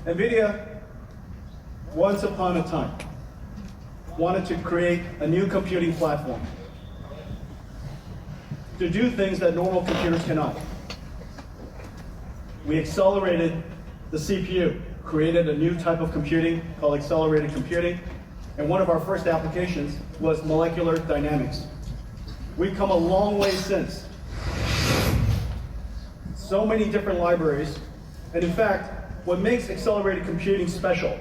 NVIDIA, once upon a time, wanted to create a new computing platform to do things that normal computers cannot. We accelerated the CPU, created a new type of computing called accelerated computing, and one of our first applications was molecular dynamics. We've come a long way since. So many different libraries, and in fact, what makes accelerated computing special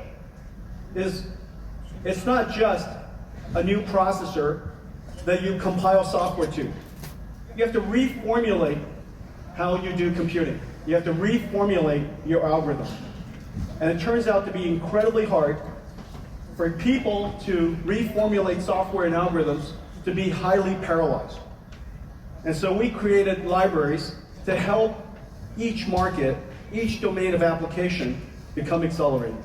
is it's not just a new processor that you compile software to. You have to reformulate how you do computing. You have to reformulate your algorithm. And it turns out to be incredibly hard for people to reformulate software and algorithms to be highly parallelized. And so we created libraries to help each market, each domain of application become accelerated.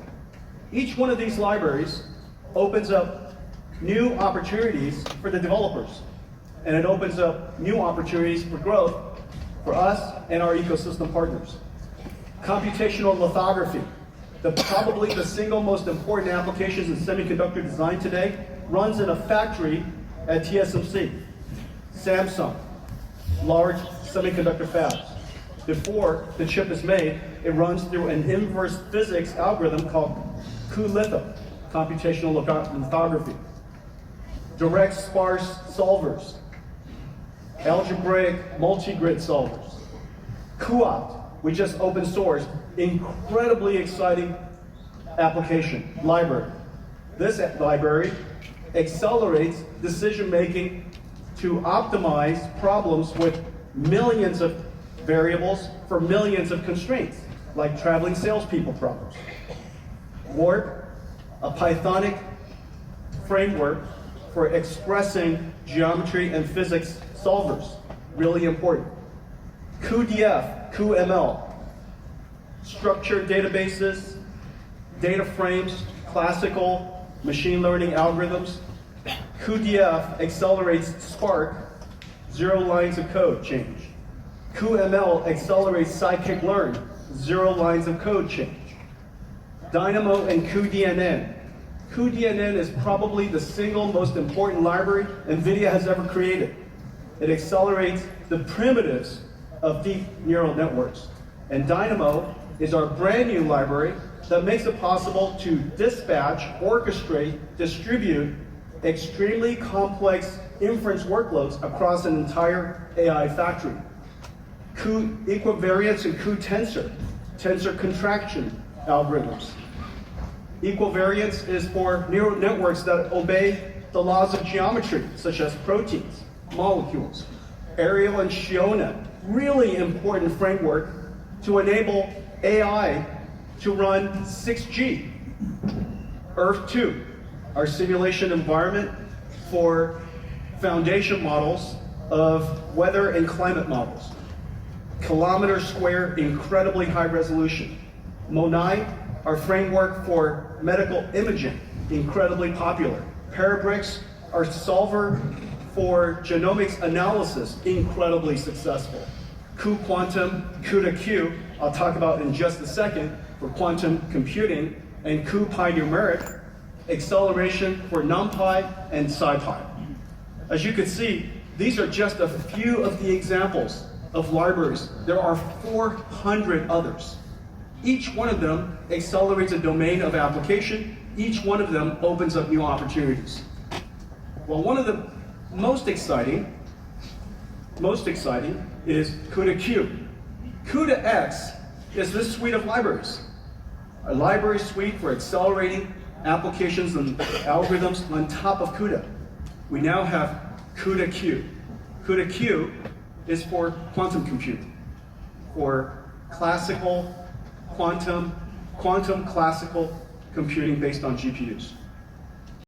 Each one of these libraries opens up new opportunities for the developers, and it opens up new opportunities for growth for us and our ecosystem partners. Computational lithography, probably the single most important applications in semiconductor design today, runs in a factory at TSMC, Samsung, large semiconductor fabs. Before the chip is made, it runs through an inverse physics algorithm called cuLitho, computational lithography. Direct sparse solvers, algebraic multi-grid solvers. cuOpt, we just open sourced, incredibly exciting application, library. This library accelerates decision making to optimize problems with millions of variables for millions of constraints, like traveling salespeople problems. Warp, a Pythonic framework for expressing geometry and physics solvers, really important. cuDF, cuML, structured databases, data frames, classical machine learning algorithms. cuDF accelerates Spark, 0 lines of code change. cuML accelerates scikit-learn, 0 lines of code change. Dynamo and cuDNN. cuDNN is probably the single most important library NVIDIA has ever created. It accelerates the primitives of deep neural networks. And Dynamo is our brand new library that makes it possible to dispatch, orchestrate, distribute extremely complex inference workloads across an entire AI factory. Equivariance and cuTensor, tensor contraction algorithms. Equivariance is for neural networks that obey the laws of geometry, such as proteins, molecules. Ariel and Shiona, really important framework to enable AI to run 6G. Earth-2, our simulation environment for foundation models of weather and climate models. Kilometer square, incredibly high resolution. MONAI, our framework for medical imaging, incredibly popular. Parabricks, our solver for genomics analysis, incredibly successful. cuQuantum, CUDA-Q, I'll talk about in just a second, for quantum computing, and cuPyNumeric, acceleration for NumPy and SciPy. As you can see, these are just a few of the examples of libraries. There are 400 others. Each one of them accelerates a domain of application. Each one of them opens up new opportunities. Well, one of the most exciting is CUDA-Q. CUDA-X is this suite of libraries. A library suite for accelerating applications and algorithms on top of CUDA. We now have CUDA-Q. CUDA-Q is for quantum computing, for classical, quantum classical computing based on GPUs.